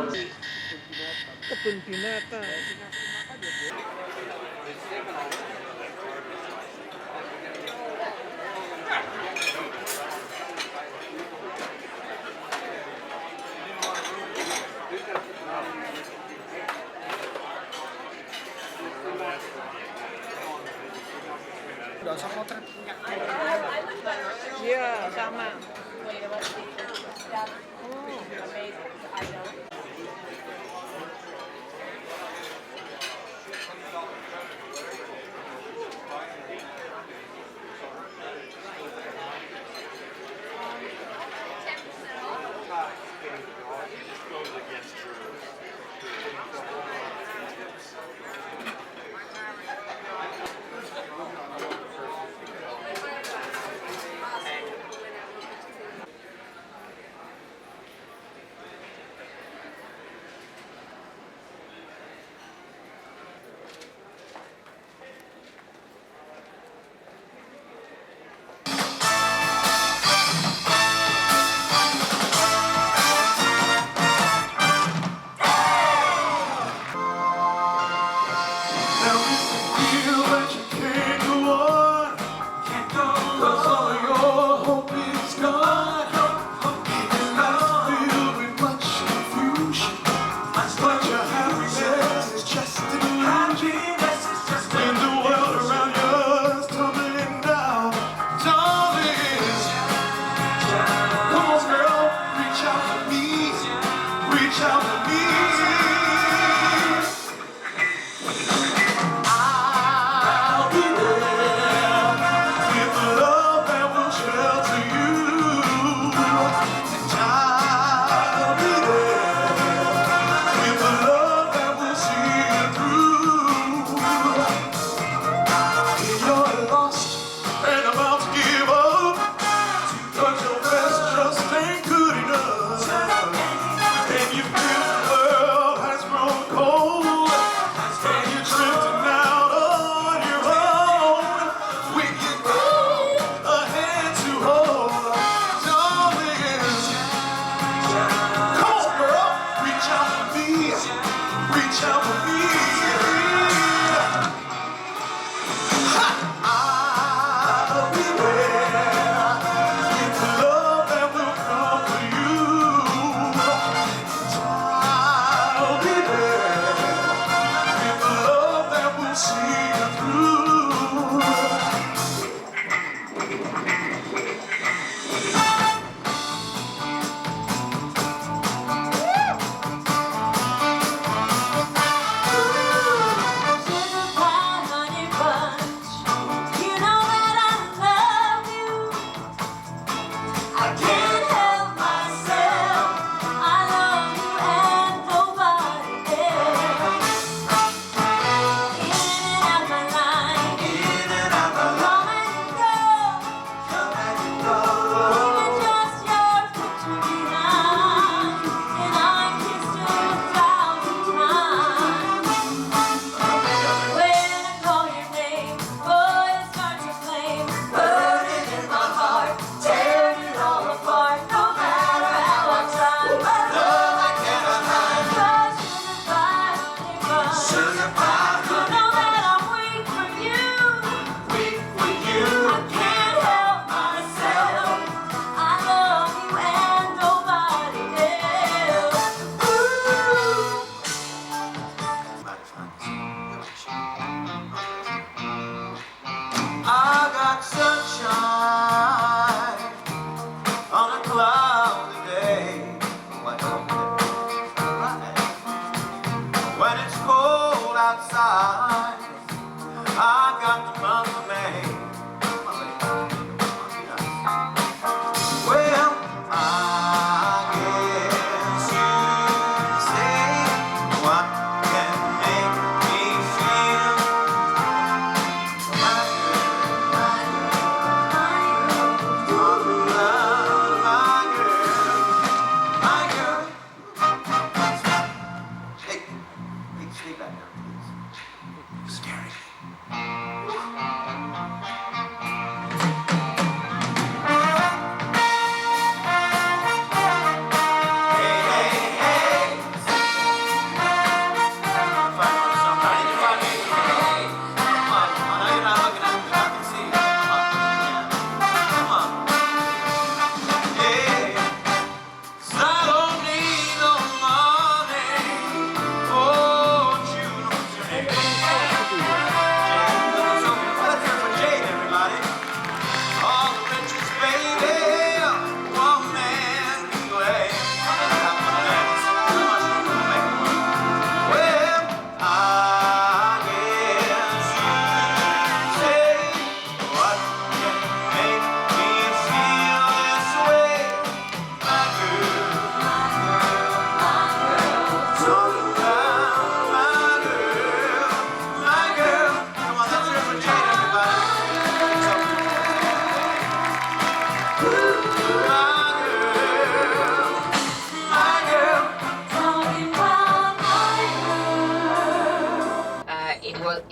Kebun binatang. Nggak usah potret. Iya, sama.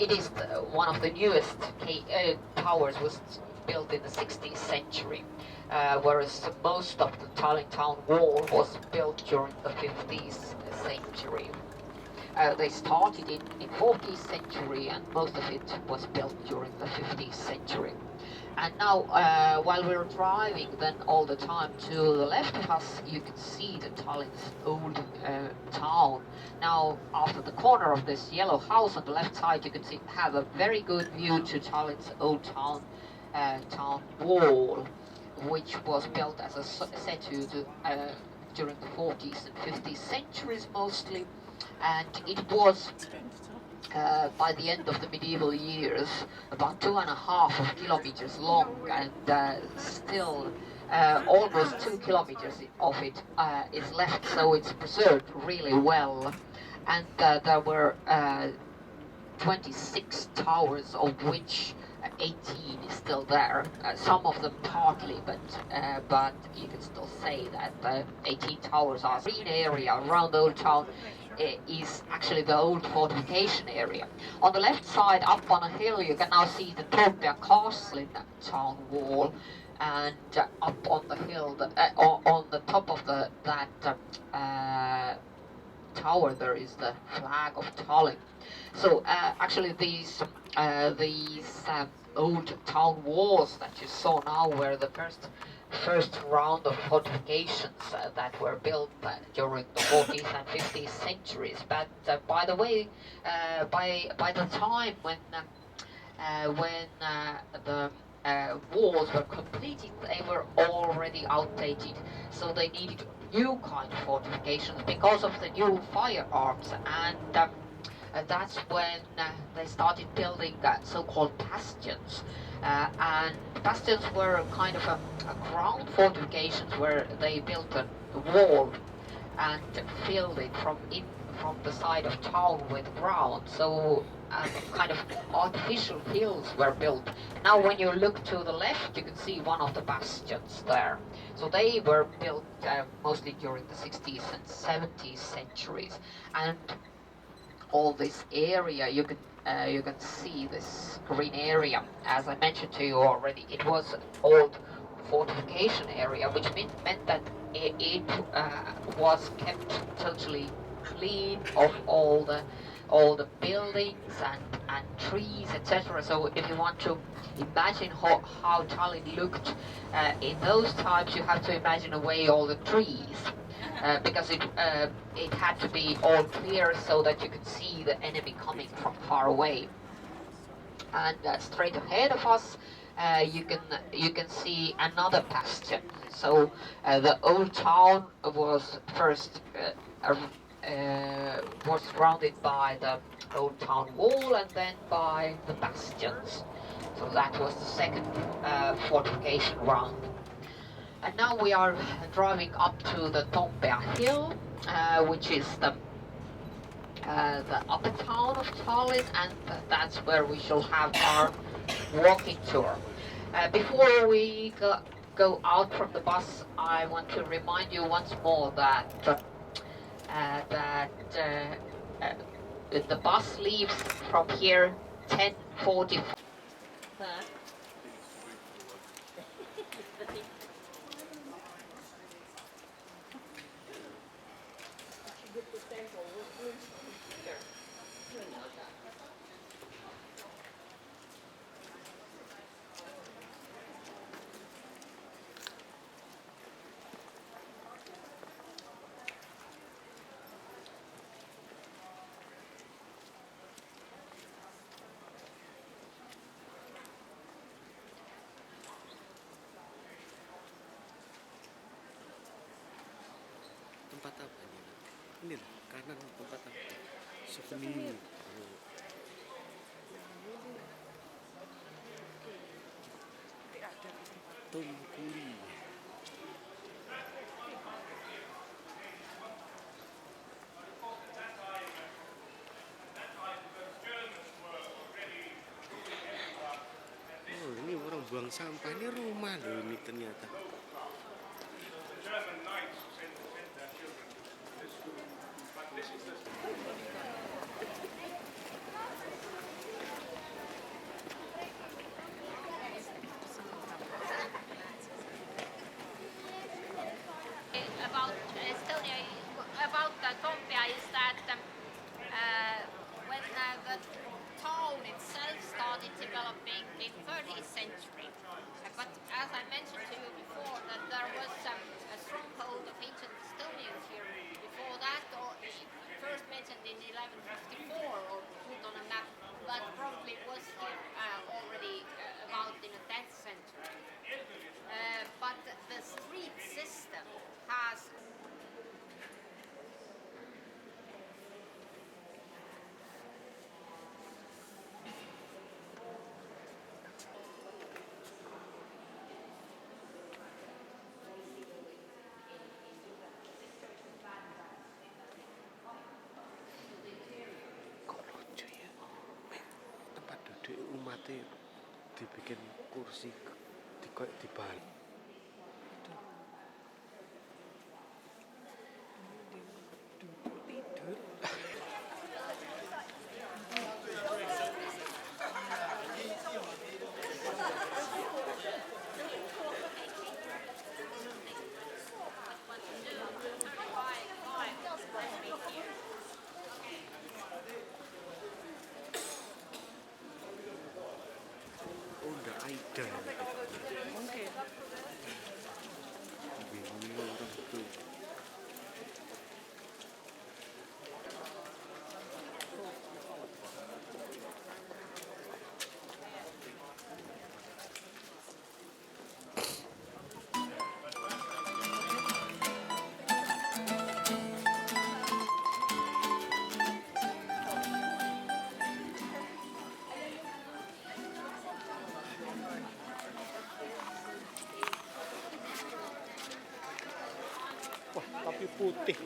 it is one of the newest towers. Was built in the 16th century, whereas most of the Tallinn town wall was built during the 15th century. They started in 14th century, and most of it was built during the 15th century. And now, while we're driving, then all the time to the left of us, you can see the Tallinn's old town. Now, after the corner of this yellow house on the left side, you can see have a very good view to Tallinn's old town wall, which was built, as I said to you, during the 40th and 50th centuries mostly, and it was by the end of the medieval years, about 2.5 kilometers long, and still almost 2 kilometers of it is left, so it's preserved really well. And there were 26 towers, of which 18 is still there. Some of them partly, but you can still say that 18 towers are green area around the old town. Is actually the old fortification area. On the left side, up on a hill, you can now see the Toompea Castle in that town wall, and up on the hill, on the top of that tower, there is the flag of Tallinn. So actually, these old town walls that you saw now were the first round of fortifications that were built during the 14th and 15th centuries. But by the way, by the time when the walls were completed, they were already outdated. So they needed new kind of fortifications because of the new firearms, and that's when they started building so-called bastions. And bastions were kind of a ground fortifications where they built a wall and filled it from the side of town with ground. So kind of artificial hills were built. Now when you look to the left, you can see one of the bastions there. So they were built mostly during the 60s and 70s centuries. And all this area, you can see this green area. As I mentioned to you already, it was old fortification area, which meant that it was kept totally clean of all the buildings and trees, etc. So if you want to imagine how Tallinn looked in those times, you have to imagine away all the trees. Because it had to be all clear so that you could see the enemy coming from far away. And straight ahead of us, you can see another bastion. So the old town was first was surrounded by the old town wall and then by the bastions. So that was the second fortification round. And now we are driving up to the Toompea hill, which is the upper town of Tallinn, and that's where we shall have our walking tour. Before we go out from the bus, I want to remind you once more that the bus leaves from here 10:45. Tempat apa ini? Ini lah, kanan tempat apa? Souvenir. Tungkuri. Oh, ini orang buang sampah. Ini rumah loh ini ternyata. nanti dibikin kursi dibalik. Tidur. Oh, enggak Aida. Mungkin. Bingung orang itu. Wah, tapi putih.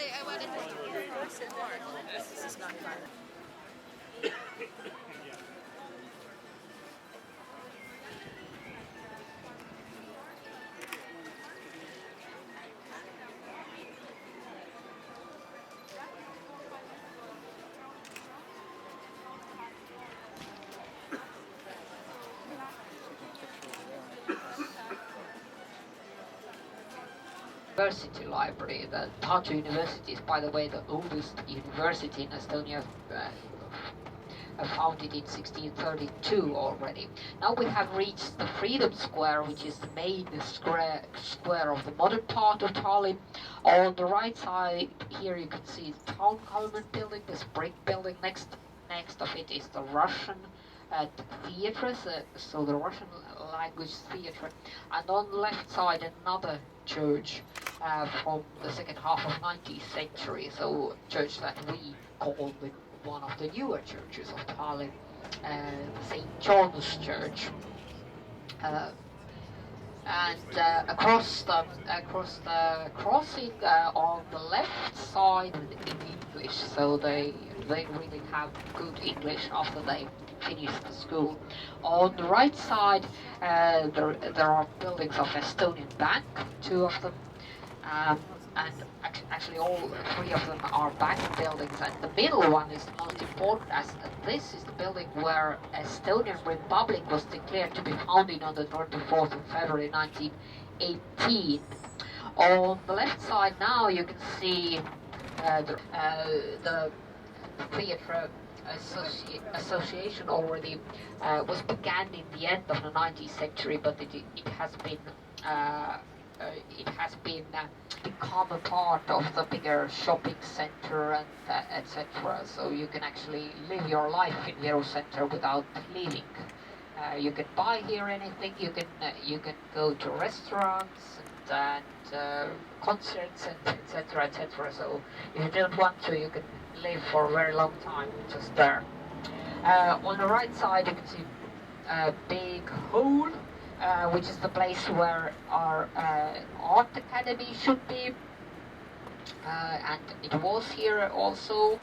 I wanted to sit more. This is not fun. University library. The Tartu University is, by the way, the oldest university in Estonia, founded in 1632 already. Now we have reached the Freedom Square, which is the main square of the modern part of Tallinn. On the right side here you can see the town government building, this brick building. Next of it is the Russian theatre, so the Russian language theatre. And on the left side another church from the second half of 19th century, so church that we call one of the newer churches of Tallinn, St. John's Church. Across the crossing on the left side in English, so they really have good English after they finish the school. On the right side, there are buildings of Estonian Bank, two of them, and actually all three of them are bank buildings, and the middle one is the most important, as this is the building where Estonian Republic was declared to be founded on the 24th of February 1918. On the left side now you can see the theatre association already was began in the end of the 19th century, but it has been become a part of the bigger shopping center and etc. So you can actually live your life in Viru center without leaving. You can buy here anything. You can go to restaurants and concerts and etc. etc. So if you don't want to, you can live for a very long time just there. On the right side you can see a big hole, which is the place where our art academy should be, and it was here also.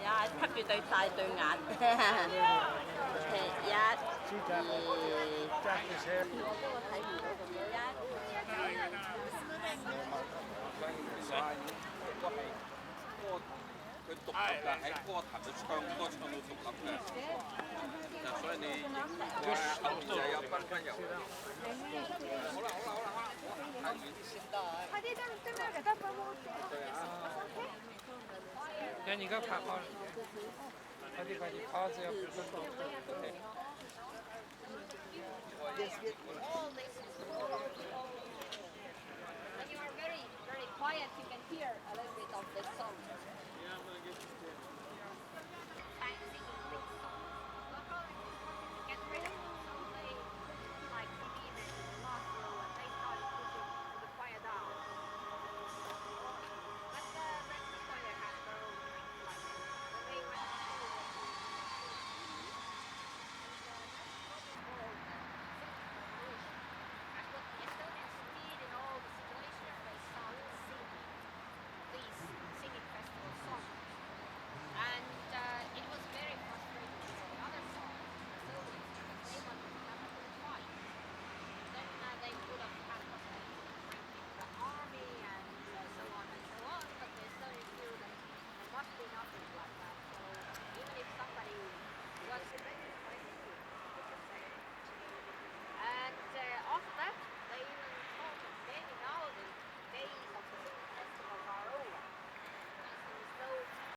呀，吸住對大對眼。一、二。揸住車。我都睇唔到咁樣。佢獨立㗎，喺歌壇度唱歌唱到獨立嘅。嗱，所以你後面就有彬彬有。好啦，太遠。快啲對面給他幫我。讓你個卡好了。快啲，卡子要不是多。And you are very, very quiet. You can hear a little bit of the sound.